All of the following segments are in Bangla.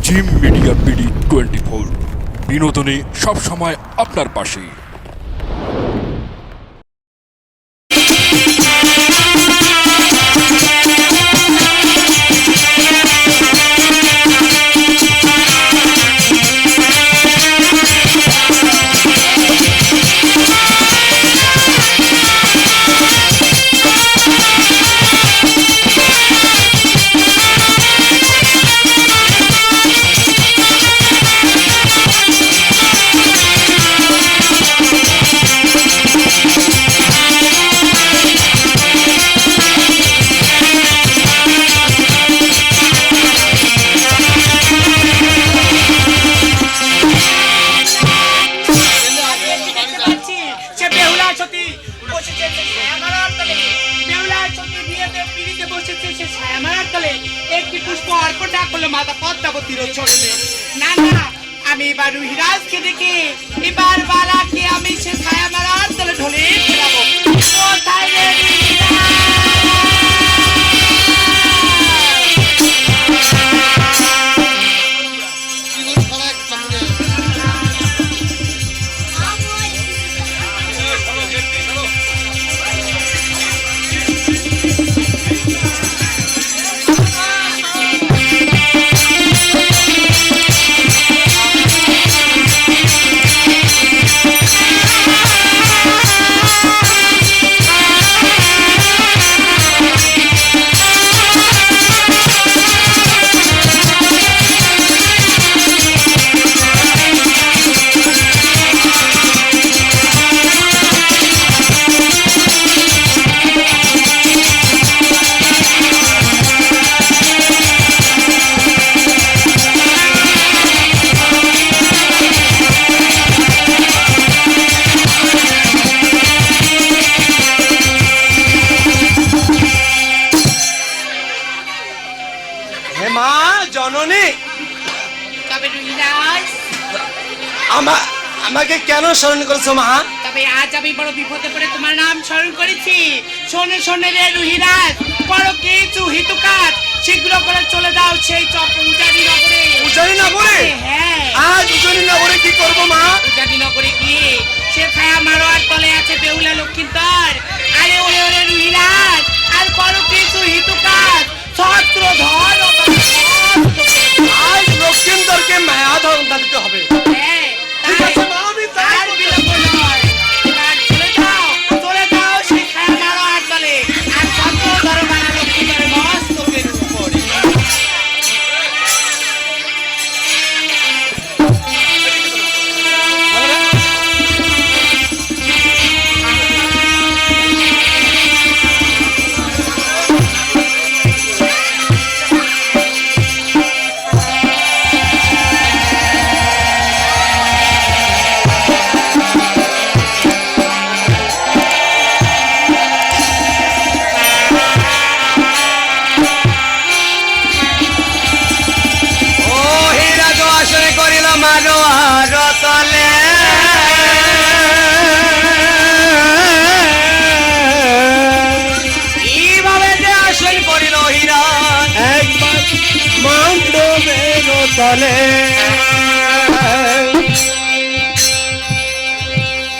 জিম মিডিয়া বিডি 24 বিনোদনে সবসময় আপনার পাশে। একটি পুষ্প অর্পণ না করলে মাতা পদ্মাবতীর চরণে। না না, আমি এবার রুহিরাজকে দেখে এবার বালাকে আমি সে ছায়া মারার তলে ঢলে ফেলাবো। কোথায় রে আমাকে কেন স্মরণ করছো মা? তবে আজ আমি বড় বিপদে পড়ে তোমার নাম স্মরণ করেছি। শোনে শোনে রে রুহিরাজ, বড় কিছু হিতুকাজ শীঘ্র করে চলে যাও সেই উজানি নগরে। উজানি নগরে? হ্যাঁ। আজ উজানি নগরে কি করবো মা? উজানি নগরে গিয়ে সে ছায়া মারোয়ার তলে আছে বেহুলা লক্ষ্মীন্দর। আরে ওরে ওরে রুহিরাজ, আর বড় কিছু হিতুকাজ ছত্র ধর। আজ লক্ষ্মীন্দরকে মায়া ধরন দিতে হবে। হ্যাঁ, ঠিক আছে মা, আমি আর বিলম্ব নয়, এবার চলে যাও সেই ছায়া মারোয়ার তলে আর ছত্র ধর বানা লক্ষ্মীন্দরের মস্তকের উপরে।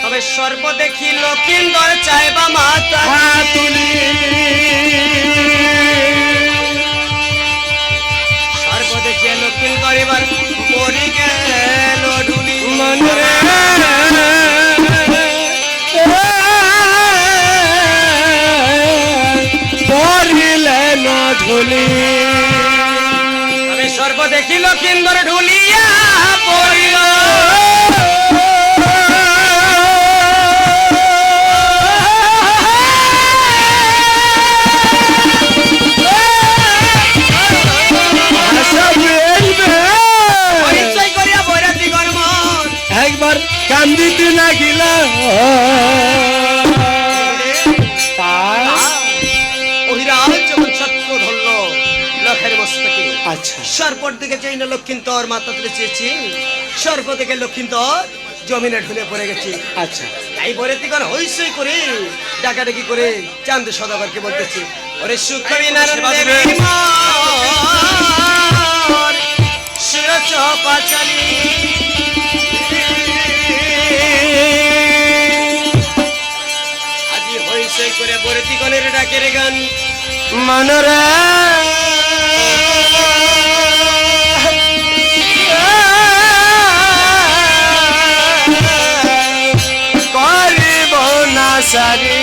তবে সর্ব দেখি লক্ষ্মীন্দর চাইবা মাতা তুলি, সর্ব দেখি লক্ষ্মীন্দর এবার পড়ি গেল ঢুলি মনে পড়িলেন ঢুলি। সর্ব দেখি লক্ষ্মীন্দর ঢুলিয়া পড়িল, পরিচয় করিয়া বৈরাতি গণমন একবার কান্দিতে লাগিল। আচ্ছা, সর্বর দিকে যেই না লক্ষ্মীন্দর মাথা তুলে চেয়েছি, সর্ব দিকে লক্ষ্মীন্দর জমিনে ঢুলে পড়ে গেছি। আচ্ছা, তাই বরেতিগণ হইসই করে ডাকাডাকি করে চাঁদ সদাগরকে বলতেছি, ওরে সুখবি নারায়ণ দেবী মা চপাচালি আজি হইছে করে বরতি গনের ডাকের গান মনরে করিব না সারি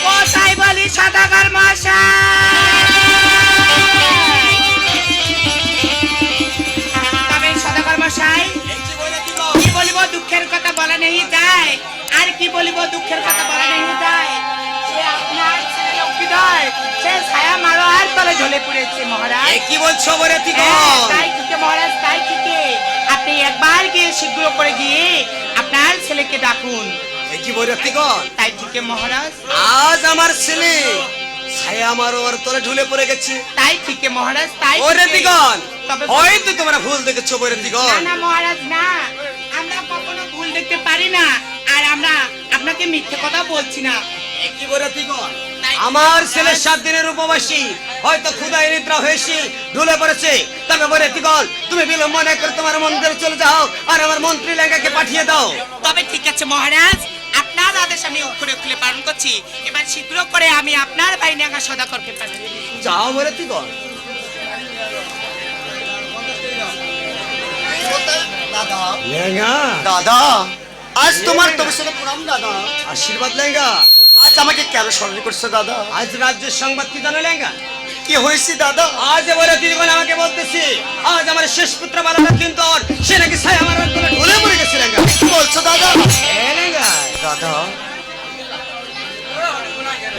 কোথায় বলি সদাগর মশাই? তবে সদাগর মশাই কি বলিব দুঃখের কথা বলা নেই যায়, আর কি বলিব দুঃখের কথা বলা নেই যায়। সে আপনার ছেলে লক্ষ্মীধর, সে ছায়া মারার তলে ঝলে পড়েছে মহারাজ। কি বলছো বরতি হ্যাঁ, তাই থেকে মহারাজ, তাই থেকে আপনি একবার গিয়ে শীঘ্র করে গিয়ে আপনার ছেলেকে ডাকুন। কি বরতি গণ তাই থেকে মহারাজ, আজ আমার ছেলে ছায়া মারোয়ার তলে ঢুলে পড়ে গেছে। তাই থেকে মহারাজ, তাই ওরে থেকে। দিগন তবে হয়তো তোমরা ভুল দেখেছো বরে না দিগন। না মহারাজ, না, আমরা কখনো ভুল দেখতে পারি না, আর আমরা আপনাকে মিথ্যে কথা বলছি না। কি বরে দিগন আমার ছেলে 7 দিনের উপবাসী, হয়তো ক্ষুধায় নিদ্রা হয়েছে ঢুলে পড়েছে। তবে বরে দিগন তুমি বিলম্ব না করে তোমার মন্দিরে চলে যাও আর আমার মন্ত্রী লেঙ্গাকে পাঠিয়ে দাও। তবে ঠিক আছে মহারাজ, আপনার আদেশ আমি অক্ষরে অক্ষরে পালন করছি। এবার শীঘ্র করে আমি আপনার বাইনাঙ্গা সদাগরকে পাঠিয়ে দিচ্ছি। যাও বরে দিগন। দাদা লেঙ্গা দাদা আজ তোমার তপস্যাকে প্রণাম দাদা। আশীর্বাদ লেঙ্গা। আজ আমাকে কেন স্মরণ করছো দাদা? আজ রাজ্যের সংবাদ কি জানো লেঙ্গা? কি হয়েছে দাদা? আজ বলে দিদিগণ আমাকে বলতেছি আজ আমার শেষ পুত্র বালাটা কিন্তু ওর সে নাকি ছায়া মারার তলে ঢুলে পড়ে গেছে লেঙ্গা। কি বলছো দাদা? এ লেঙ্গা দাদা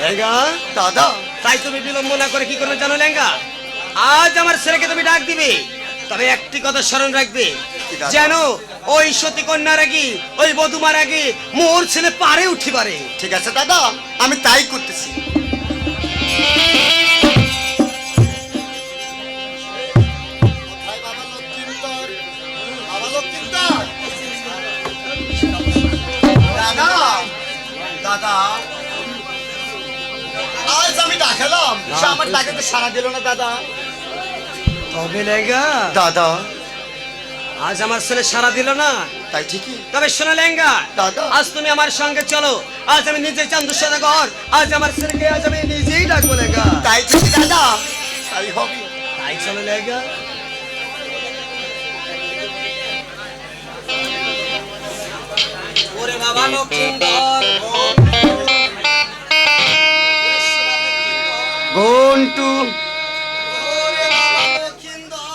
লেঙ্গা দাদা তাই তুমি বিলম্ব না করে কি করবে জানো লেঙ্গা? আজ আমার ছেলেকে তুমি ডাক দিবে, তবে একটি কথা স্মরণ রাখবে কি দাদা? যেন ওই সতী কন্যার আগে ওই বধুমার আগে মোর ছেলে পারে উঠি পারে। ঠিক আছে দাদা, আমি তাই করতেছি। কোথায় বাবা লক্ষ্মীন্দর? বাবা লক্ষ্মীন্দর? দাদা দাদা আজ আমি ডাকলাম, সে আমার ডাকে তো সাড়া দিল না দাদা। তবে লেঙ্গা দাদা আজ আমার ছেলে সারা দিল না, তাই ঠিকই তবে শোনো লেঙ্গা দাদা। আজ তুমি আমার সঙ্গে চলো, আজ আমি নিজে চান্দু সদাগর, আজ আমার ছেলেকে আজ আমি নিজেই ডাকবো লেঙ্গা। তাই ঠিকই দাদা, তাই হবে। তাই চলো লেঙ্গা। ওরে বাবা লক্ষ্মীন্দর ঘন্টু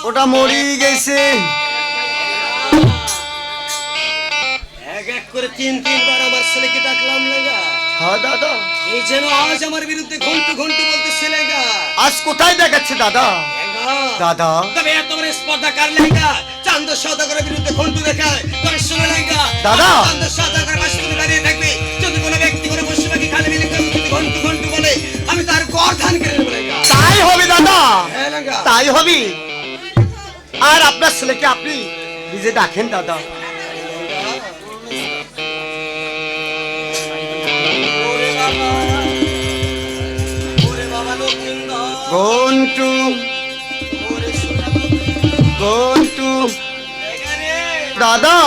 ওটা মরি গেছে। এক এক করে 3-3 বার আমার ছেলেকে ডাকলাম লেঙ্গা। হ্যাঁ দাদা, এই যেন আজ আমার বিরুদ্ধে ঘন্টু ঘন্টু বলতেছে লেঙ্গা। আজ কোথায় দেখাচ্ছে দাদা? লেঙ্গা দাদা তবে এত বড় স্পর্ধা কার লেঙ্গা? চান্দ সদাগরের বিরুদ্ধে ঘন্টু দেখায়। তবে শোনো লেঙ্গা দাদা। চান্দ সদাগর পাশে তুমি দাঁড়িয়ে থাকবে, যদি কোনো ব্যক্তি কোনো পশুপাখি খালে মিলে ঘন্টু ঘন্টু বলে আমি তার গর্দান কেড়ে নেবো লেঙ্গা। তাই হবে দাদা, হ্যাঁ লেঙ্গা। তাই হবে। আর আপনার ছেলেকে আপনি নিজে ডাকেন দাদা। ঘন্টু ঘন্টু দাদা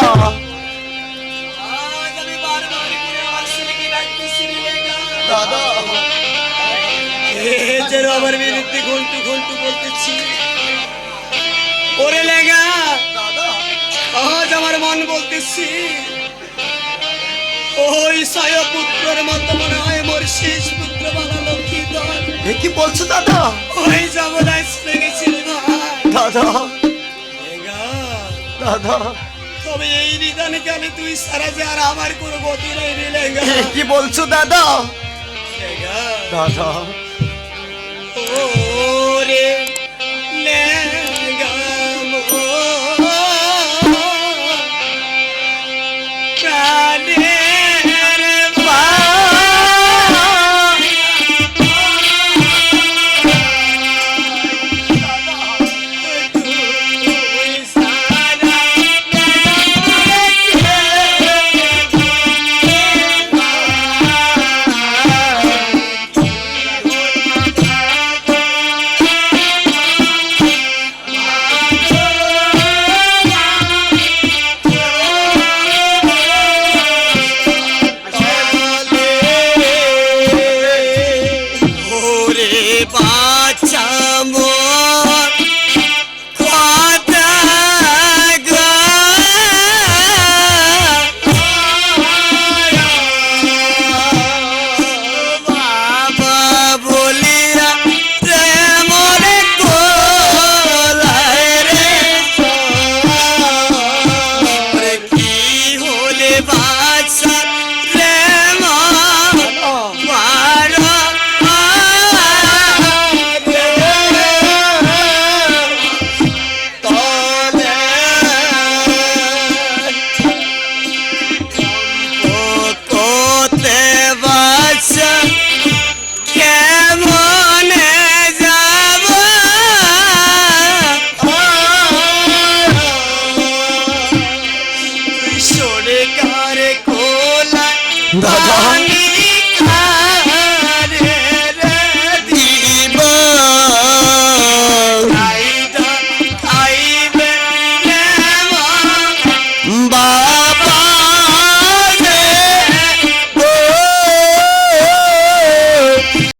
আজ আমি বারবার করে আমার ছেলেকে ডাকতেছি রে লেঙ্গা। দাদা এ যেন আমার বিরুদ্ধে ঘন্টু ঘন্টু বলতেছি। ওরে লেঙ্গা দাদা আজ আমার মন বলতেছি ওই ছয় পুত্রের মতো মনে হয় মোর শেষ পুত্র বালা লক্ষ্মীধর এ কি বলছো দাদা? ওই যমরাজ লেগেছিল দাদা লেঙ্গা। দাদা তবে এই নিদানে গেলে তুই সারা যে আর আমার কোনো গতি নেই রে লেঙ্গা। এ কি বলছো দাদা? লেঙ্গা দাদা ওরে